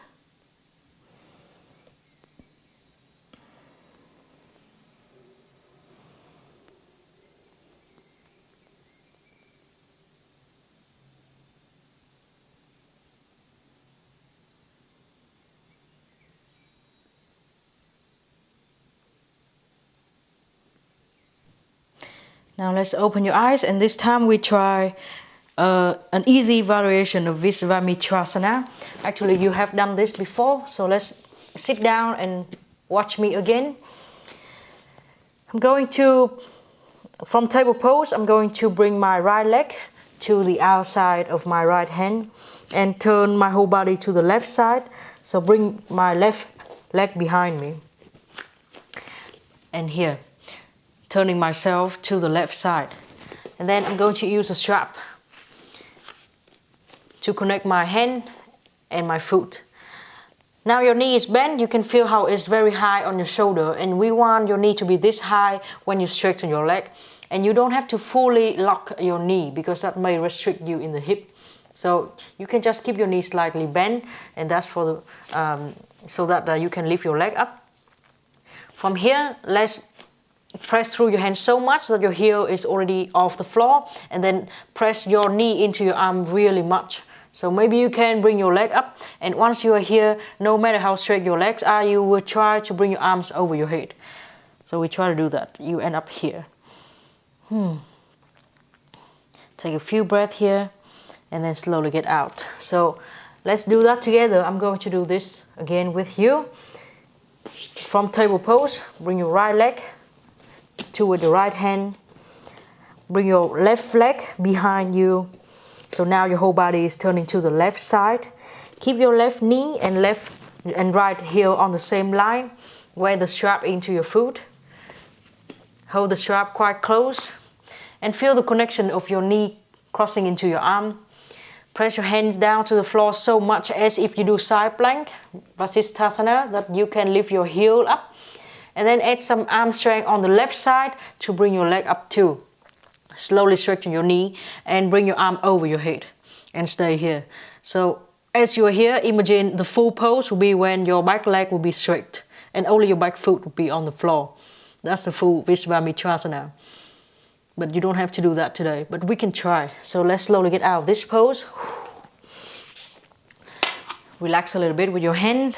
Now let's open your eyes, and this time we try an easy variation of Vasisthasana. Actually, you have done this before, so let's sit down and watch me again. I'm going to, from table pose, I'm going to bring my right leg to the outside of my right hand and turn my whole body to the left side. So bring my left leg behind me. And here. Turning myself to the left side. And then I'm going to use a strap to connect my hand and my foot. Now your knee is bent, you can feel how it's very high on your shoulder, and we want your knee to be this high when you straighten your leg. And you don't have to fully lock your knee because that may restrict you in the hip. So you can just keep your knee slightly bent, and that's for the so that you can lift your leg up. From here, let's press through your hand so much that your heel is already off the floor, and then press your knee into your arm really much. So maybe you can bring your leg up, and once you are here, no matter how straight your legs are, you will try to bring your arms over your head. So we try to do that. You end up here. Take a few breaths here and then slowly get out. So let's do that together. I'm going to do this again with you. From table pose, bring your right leg toward the right hand. Bring your left leg behind you. So now your whole body is turning to the left side. Keep your left knee and left and right heel on the same line. Wear the strap into your foot. Hold the strap quite close and feel the connection of your knee crossing into your arm. Press your hands down to the floor so much as if you do side plank, Vasisthasana, that you can lift your heel up. And then add some arm strength on the left side to bring your leg up too. Slowly straighten your knee and bring your arm over your head and stay here. So as you are here, imagine the full pose will be when your back leg will be straight and only your back foot will be on the floor. That's the full Vasisthasana. But you don't have to do that today, but we can try. So let's slowly get out of this pose. Relax a little bit with your hand.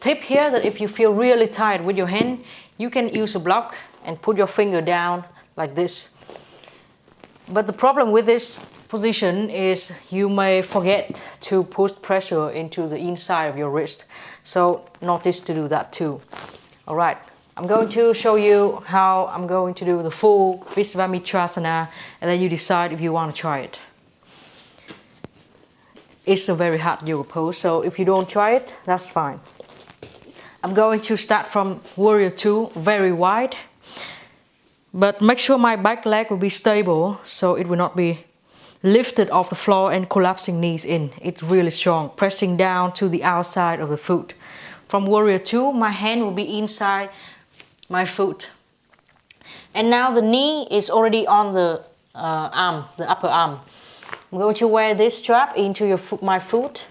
Tip here that if you feel really tight with your hand, you can use a block and put your finger down like this. But the problem with this position is you may forget to put pressure into the inside of your wrist. So notice to do that too. Alright, I'm going to show you how I'm going to do the full Vasisthasana, and then you decide if you want to try it. It's a very hard yoga pose, so if you don't try it, that's fine. I'm going to start from Warrior 2, very wide. But make sure my back leg will be stable, so it will not be lifted off the floor and collapsing knees in. It's really strong, pressing down to the outside of the foot. From Warrior 2, my hand will be inside my foot. And now the knee is already on the arm, the upper arm. I'm going to wear this strap into my foot.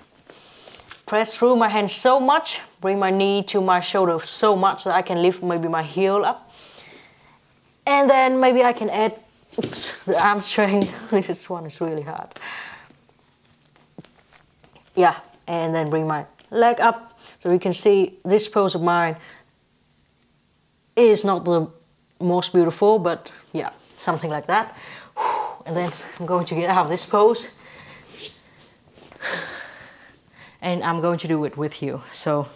Press through my hand so much, bring my knee to my shoulder so much that I can lift maybe my heel up. And then maybe I can add the arm strength. This one is really hard. Yeah, and then bring my leg up. So you can see this pose of mine is not the most beautiful, but yeah, something like that. And then I'm going to get out of this pose. And I'm going to do it with you. So,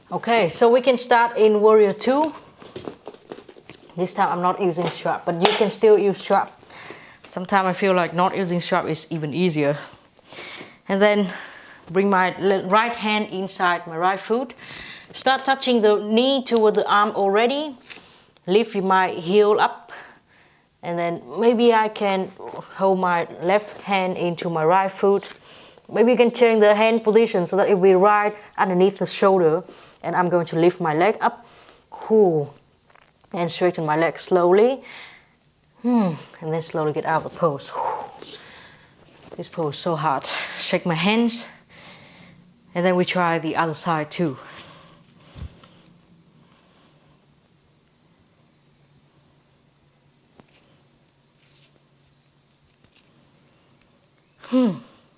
okay, so we can start in Warrior 2. This time I'm not using strap, but you can still use strap. Sometimes I feel like not using strap is even easier. And then bring my right hand inside my right foot. Start touching the knee toward the arm already. Lift my heel up. And then maybe I can hold my left hand into my right foot. Maybe you can change the hand position so that it will be right underneath the shoulder. And I'm going to lift my leg up. And straighten my leg slowly. And then slowly get out of the pose. This pose is so hard. Shake my hands. And then we try the other side too.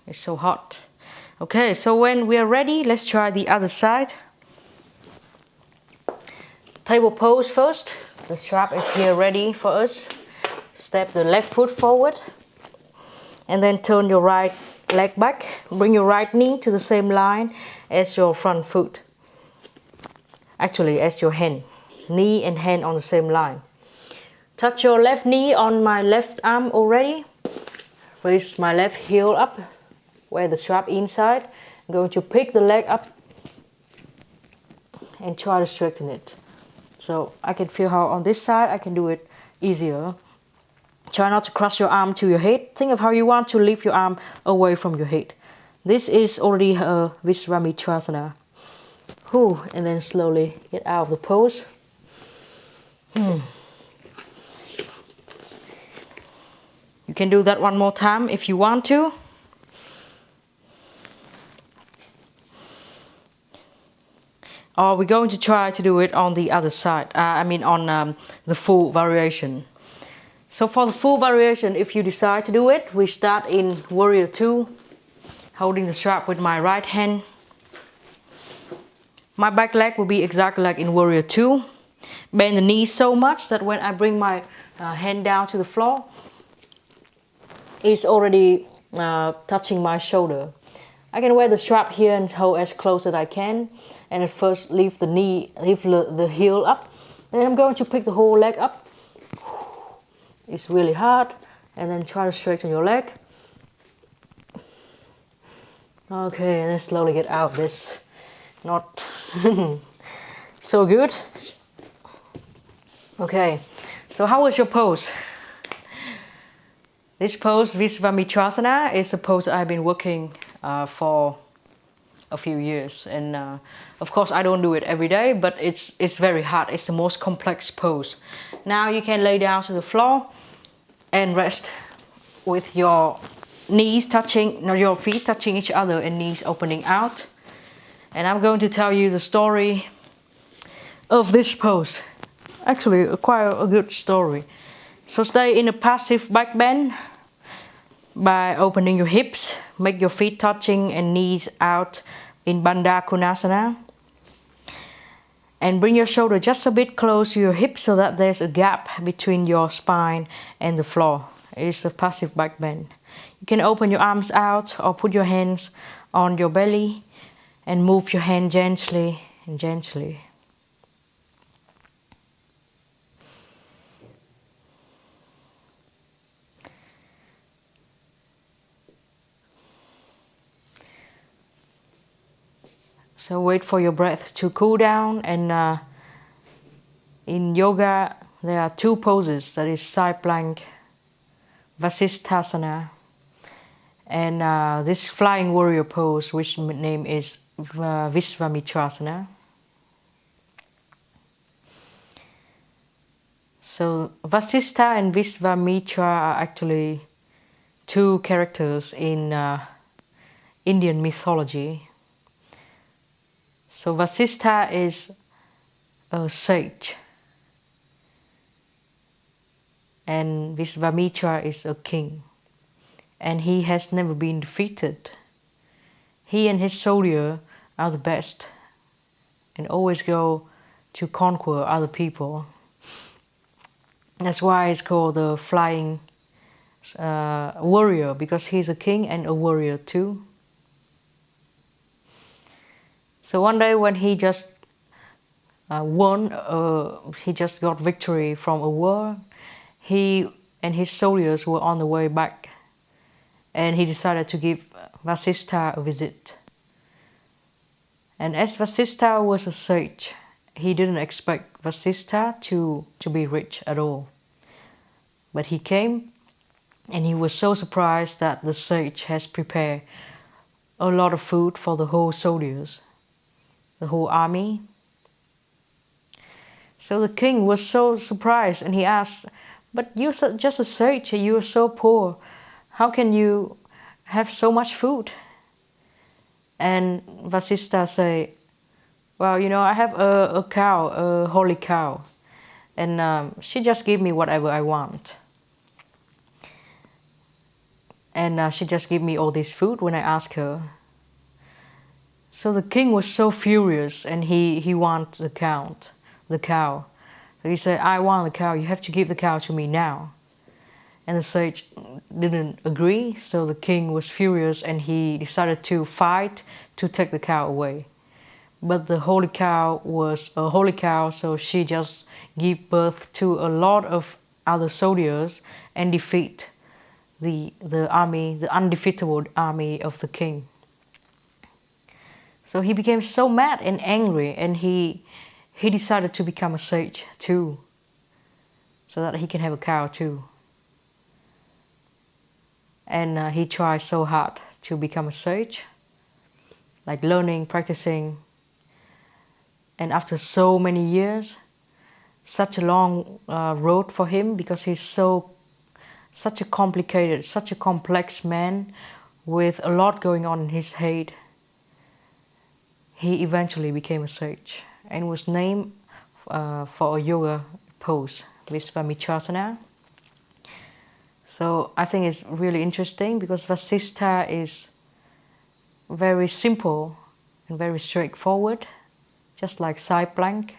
It's so hot. Okay, so when we are ready, let's try the other side. Table pose first. The strap is here ready for us. Step the left foot forward. And then turn your right leg back. Bring your right knee to the same line as your front foot. Actually, as your hand. Knee and hand on the same line. Touch your left knee on my left arm already. Raise my left heel up. Wear the strap inside. I'm going to pick the leg up and try to straighten it. So I can feel how on this side I can do it easier. Try not to cross your arm to your head. Think of how you want to lift your arm away from your head. This is already a Vasisthasana. And then slowly get out of the pose. You can do that one more time if you want to. Or we're going to try to do it on the other side. On the full variation. So for the full variation, if you decide to do it, we start in Warrior 2, holding the strap with my right hand. My back leg will be exactly like in Warrior 2. Bend the knees so much that when I bring my hand down to the floor, it's already touching my shoulder. I can wear the strap here and hold as close as I can. And at first lift the heel up. Then I'm going to pick the whole leg up. It's really hard. And then try to straighten your leg. Okay, and then slowly get out of this. Not so good. Okay, so how was your pose? This pose, Vasisthasana, is a pose I've been working for a few years, and of course I don't do it every day, but it's very hard. It's the most complex pose. Now you can lay down to the floor and rest with your knees touching, your feet touching each other and knees opening out. And I'm going to tell you the story of this pose. Actually, quite a good story. So stay in a passive back bend by opening your hips, make your feet touching and knees out in Bandha Konasana. And bring your shoulder just a bit close to your hips so that there's a gap between your spine and the floor. It's a passive back bend. You can open your arms out or put your hands on your belly and move your hand gently and gently. So wait for your breath to cool down, and in yoga there are two poses, that is side plank, Vasisthasana, and this flying warrior pose, which name is Visvamitrasana. So Vasishtha and Visvamitra are actually two characters in Indian mythology. So Vasishtha is a sage and Visvamitra is a king, and he has never been defeated. He and his soldier are the best and always go to conquer other people. That's why it's called the flying warrior, because he's a king and a warrior too. So one day when he just he just got victory from a war, he and his soldiers were on the way back, and he decided to give Vasishtha a visit. And as Vasishtha was a sage, he didn't expect Vasishtha to be rich at all. But he came, and he was so surprised that the sage has prepared a lot of food for the whole soldiers, the whole army. So the king was so surprised, and he asked, "But you're just a sage, you are so poor. How can you have so much food?" And Vasishtha said, "Well, I have a cow, a holy cow, and she just gave me whatever I want. And she just gave me all this food when I asked her." So the king was so furious, and he wanted the cow. So he said, "I want the cow, you have to give the cow to me now." And the sage didn't agree, so the king was furious, and he decided to fight to take the cow away. But the holy cow was a holy cow, so she just gave birth to a lot of other soldiers and defeat the army, the undefeatable army of the king. So he became so mad and angry, and he decided to become a sage too, so that he can have a cow too. And he tried so hard to become a sage, like learning, practicing. And after so many years, such a long road for him, because he's such a complicated, such a complex man with a lot going on in his head, he eventually became a sage and was named for a yoga pose, Visvamitra. So I think it's really interesting, because Vasishtha is very simple and very straightforward, just like side plank.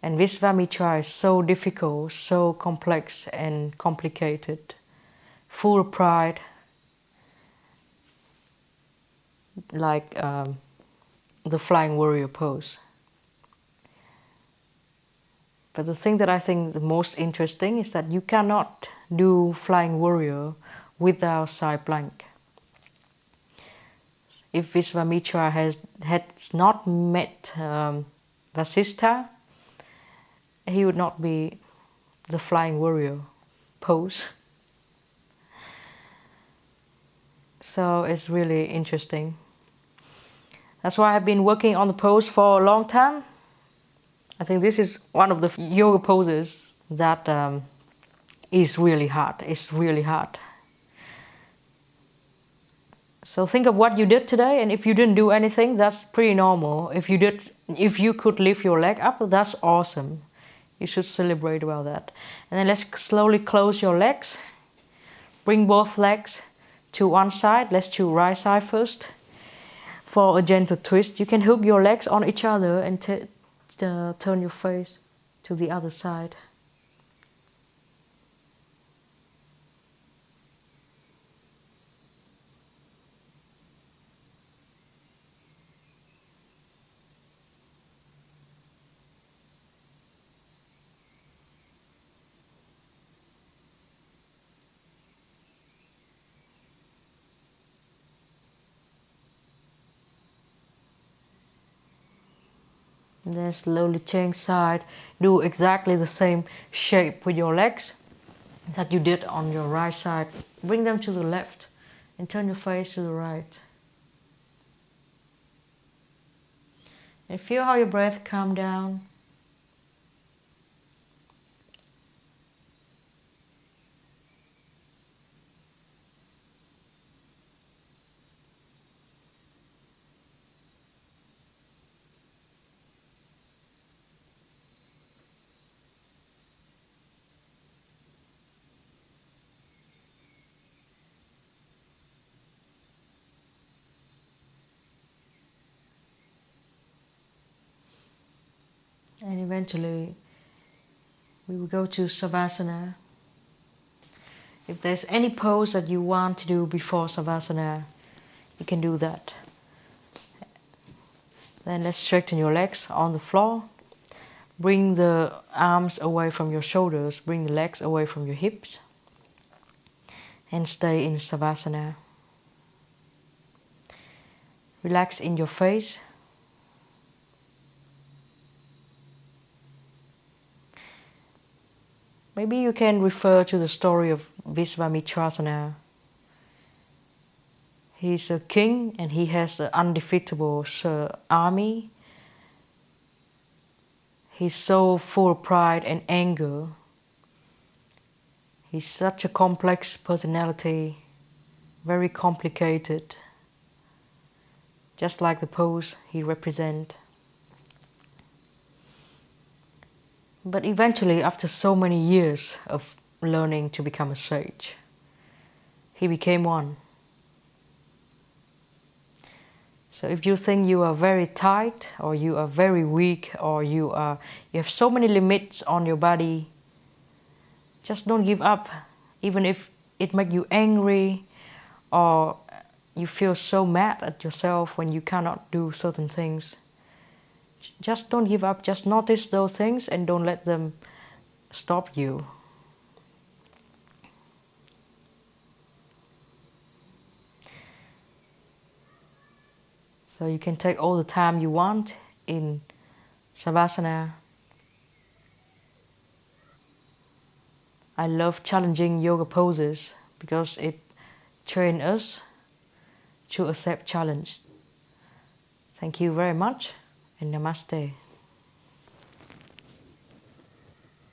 And Visvamitra is so difficult, so complex and complicated, full of pride, like the flying warrior pose. But the thing that I think the most interesting is that you cannot do flying warrior without side plank. If Visvamitra had not met Vasishtha, he would not be the flying warrior pose. So it's really interesting. That's why I've been working on the pose for a long time. I think this is one of the yoga poses that is really hard. It's really hard. So think of what you did today, and if you didn't do anything, that's pretty normal. If you could lift your leg up, that's awesome. You should celebrate about that. And then let's slowly close your legs. Bring both legs to one side. Let's do right side first. For a gentle twist, you can hook your legs on each other and turn your face to the other side. And then slowly change side. Do exactly the same shape with your legs that you did on your right side. Bring them to the left and turn your face to the right. And feel how your breath calm down. eventually we will go to Savasana. If there's any pose that you want to do before Savasana, you can do that. Then let's straighten your legs on the floor. Bring the arms away from your shoulders, bring the legs away from your hips. And stay in Savasana. Relax in your face. Maybe you can refer to the story of Vasisthasana. He's a king and he has an undefeatable army. He's so full of pride and anger. He's such a complex personality, very complicated, just like the pose he represents. But eventually, after so many years of learning to become a sage, he became one. So if you think you are very tight, or you are very weak, or you have so many limits on your body, just don't give up. Even if it makes you angry, or you feel so mad at yourself when you cannot do certain things, just don't give up. Just notice those things and don't let them stop you. So you can take all the time you want in Savasana. I love challenging yoga poses because it trains us to accept challenge. Thank you very much and Namaste.